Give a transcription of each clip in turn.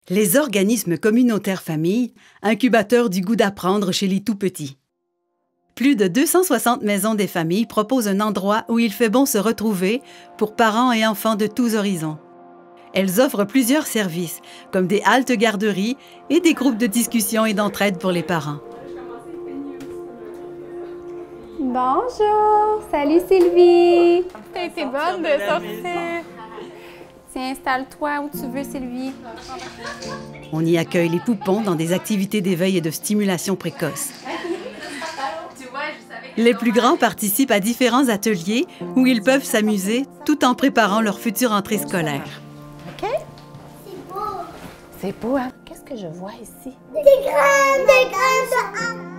Les organismes communautaires familles, incubateurs du goût d'apprendre chez les tout-petits. Plus de 260 maisons des familles proposent un endroit où il fait bon se retrouver pour parents et enfants de tous horizons. Elles offrent plusieurs services, comme des haltes garderies et des groupes de discussion et d'entraide pour les parents. Bonjour! Salut Sylvie! T'as été bonne de sortir! Tiens, installe-toi où tu veux, Sylvie. On y accueille les poupons dans des activités d'éveil et de stimulation précoce. Les plus grands participent à différents ateliers où ils peuvent s'amuser tout en préparant leur future entrée scolaire. OK? C'est beau! C'est beau, hein? Qu'est-ce que je vois ici? Des graines!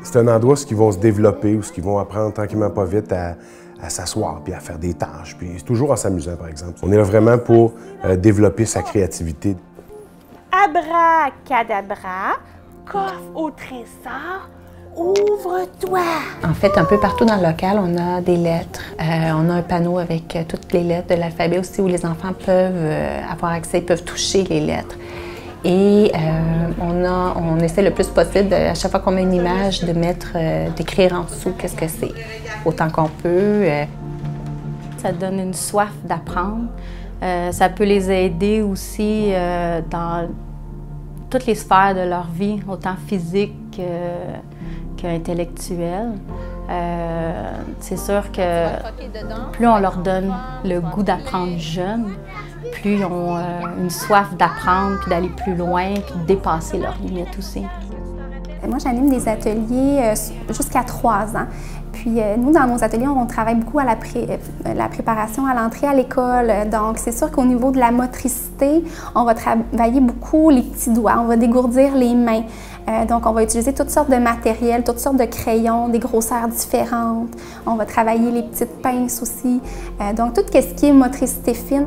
C'est un endroit où ils vont se développer, où ils vont apprendre tranquillement pas vite à s'asseoir puis à faire des tâches. Puis toujours en s'amusant, par exemple. On est là vraiment pour développer sa créativité. Abracadabra, coffre au trésor, ouvre-toi! En fait, un peu partout dans le local, on a des lettres. On a un panneau avec toutes les lettres de l'alphabet aussi où les enfants peuvent avoir accès, peuvent toucher les lettres. Et on essaie le plus possible, à chaque fois qu'on met une image, de d'écrire en dessous qu'est-ce que c'est, autant qu'on peut. Ça donne une soif d'apprendre. Ça peut les aider aussi dans toutes les sphères de leur vie, autant physique qu'intellectuelle. C'est sûr que plus on leur donne le goût d'apprendre jeune, plus ils ont une soif d'apprendre, puis d'aller plus loin, puis de dépasser leurs limites aussi. Moi, j'anime des ateliers jusqu'à 3 ans. Puis nous, dans nos ateliers, on travaille beaucoup à la préparation à l'entrée à l'école. Donc, c'est sûr qu'au niveau de la motricité, on va travailler beaucoup les petits doigts, on va dégourdir les mains. Donc, on va utiliser toutes sortes de matériel, toutes sortes de crayons, des grosseurs différentes. On va travailler les petites pinces aussi. Donc, tout ce qui est motricité fine.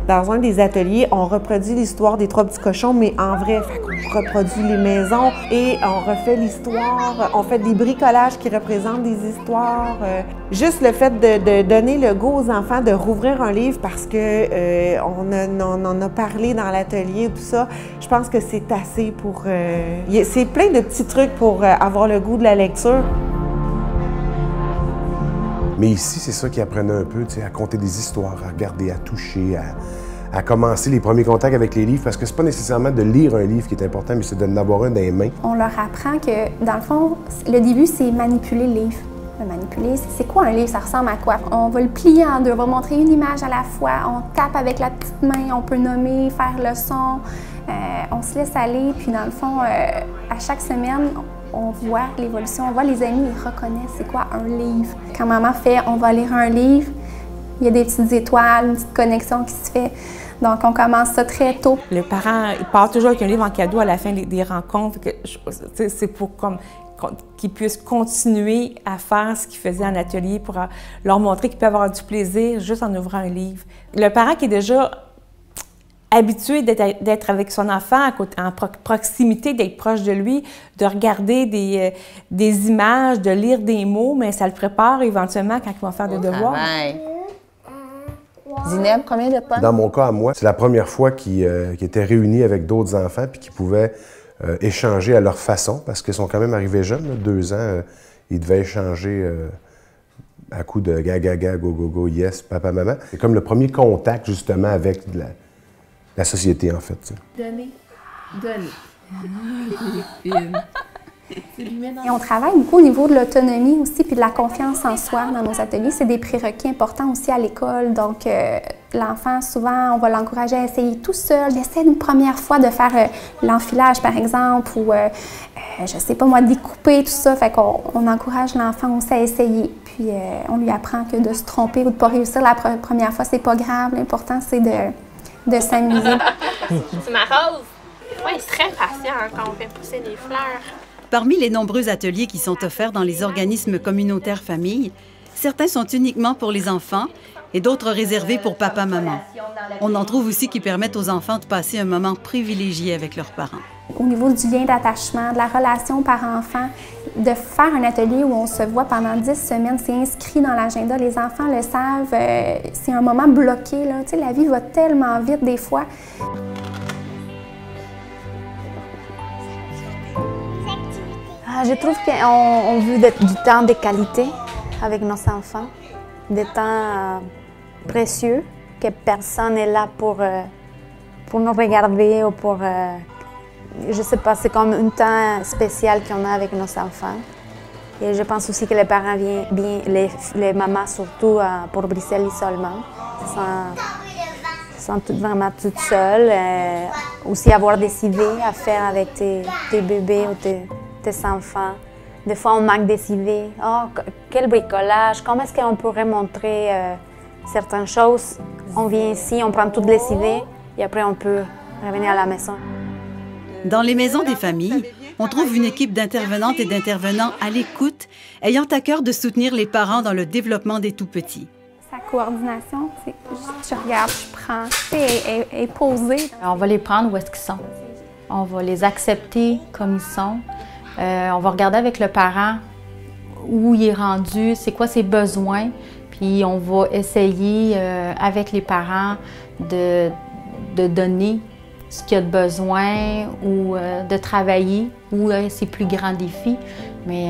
Dans un des ateliers, on reproduit l'histoire des 3 petits cochons, mais en vrai. On reproduit les maisons et on refait l'histoire. On fait des bricolages qui représentent des histoires. Juste le fait de donner le goût aux enfants de rouvrir un livre parce que on en a parlé dans l'atelier, tout ça, je pense que c'est assez pour... c'est plein de petits trucs pour avoir le goût de la lecture. Mais ici, c'est ça qu'ils apprennent un peu, à compter des histoires, à regarder, à toucher, à commencer les premiers contacts avec les livres, parce que c'est pas nécessairement de lire un livre qui est important, mais c'est d'en avoir un dans les mains. On leur apprend que, dans le fond, le début, c'est manipuler le livre. Le manipuler, c'est quoi un livre? Ça ressemble à quoi? On va le plier en deux, on va montrer une image à la fois, on tape avec la petite main, on peut nommer, faire le son, on se laisse aller, puis dans le fond, à chaque semaine, on voit l'évolution, on voit les amis, ils reconnaissent c'est quoi un livre. Quand maman fait « on va lire un livre », il y a des petites étoiles, une petite connexion qui se fait. Donc, on commence ça très tôt. Le parent, il part toujours avec un livre en cadeau à la fin des rencontres. C'est pour qu'ils puissent continuer à faire ce qu'ils faisaient en atelier pour leur montrer qu'ils peuvent avoir du plaisir juste en ouvrant un livre. Le parent qui est déjà habitué d'être avec son enfant en proximité, d'être proche de lui, de regarder des images, de lire des mots, mais ça le prépare éventuellement quand ils vont faire des devoirs. Zineb, combien de pommes? Dans mon cas, à moi, c'est la première fois qu'ils étaient réunis avec d'autres enfants puis qu'ils pouvaient échanger à leur façon, parce qu'ils sont quand même arrivés jeunes, là, 2 ans, ils devaient échanger à coup de gaga, go, go, go, yes, papa, maman. C'est comme le premier contact, justement, avec la société, en fait. Donner. Et on travaille beaucoup au niveau de l'autonomie aussi, puis de la confiance en soi dans nos ateliers. C'est des prérequis importants aussi à l'école. Donc, l'enfant, souvent, on va l'encourager à essayer tout seul. Il essaie une première fois de faire l'enfilage, par exemple, ou, je sais pas moi, découper, tout ça. Fait qu'on encourage l'enfant aussi à essayer. Puis, on lui apprend que de se tromper ou de ne pas réussir la première fois, c'est pas grave. L'important, c'est de s'amuser. C'est ma rose. Oui, il est très patient quand on fait pousser des fleurs. Parmi les nombreux ateliers qui sont offerts dans les organismes communautaires familles, certains sont uniquement pour les enfants et d'autres réservés pour papa-maman. On en trouve aussi qui permettent aux enfants de passer un moment privilégié avec leurs parents. Au niveau du lien d'attachement, de la relation parent-enfant, de faire un atelier où on se voit pendant 10 semaines, c'est inscrit dans l'agenda, les enfants le savent, c'est un moment bloqué, là. Tu sais, la vie va tellement vite des fois. Je trouve qu'on veut du temps de qualité avec nos enfants, des temps précieux, que personne n'est là pour nous regarder ou pour... je sais pas, c'est comme un temps spécial qu'on a avec nos enfants. Et je pense aussi que les parents viennent bien, les mamans surtout, pour briser l'isolement. Ils sont vraiment toutes seules. Aussi avoir des idées à faire avec tes bébés ou tes enfants. Des fois, on manque des idées. Oh, quel bricolage! Comment est-ce qu'on pourrait montrer certaines choses? On vient ici, on prend toutes les idées et après, on peut revenir à la maison. Dans les maisons des familles, on trouve une équipe d'intervenantes et d'intervenants à l'écoute, ayant à cœur de soutenir les parents dans le développement des tout-petits. Sa coordination, je regarde, je prends, est posée. On va les prendre où est-ce qu'ils sont. On va les accepter comme ils sont. On va regarder avec le parent où il est rendu, c'est quoi ses besoins, puis on va essayer avec les parents de donner ce qu'il y a de besoin ou de travailler ou ses plus grands défis, mais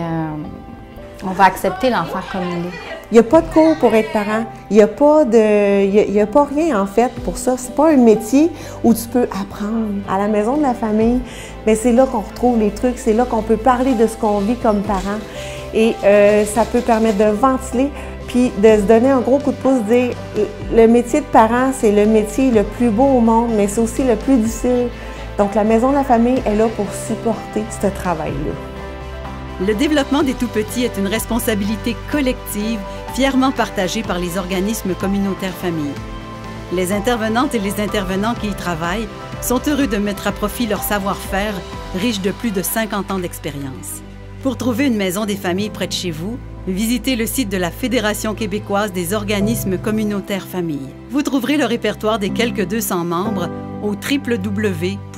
on va accepter l'enfant comme il est. Il n'y a pas de cours pour être parent. Il n'y a pas rien en fait pour ça. C'est pas un métier où tu peux apprendre. À la maison de la famille, mais c'est là qu'on retrouve les trucs, c'est là qu'on peut parler de ce qu'on vit comme parents. Et ça peut permettre de ventiler, puis de se donner un gros coup de pouce, dire le métier de parent, c'est le métier le plus beau au monde, mais c'est aussi le plus difficile. Donc la maison de la famille est là pour supporter ce travail-là. Le développement des tout-petits est une responsabilité collective, fièrement partagée par les organismes communautaires familles. Les intervenantes et les intervenants qui y travaillent sont heureux de mettre à profit leur savoir-faire, riche de plus de 50 ans d'expérience. Pour trouver une maison des familles près de chez vous, visitez le site de la Fédération québécoise des organismes communautaires familles. Vous trouverez le répertoire des quelques 200 membres au www.fqocf.org.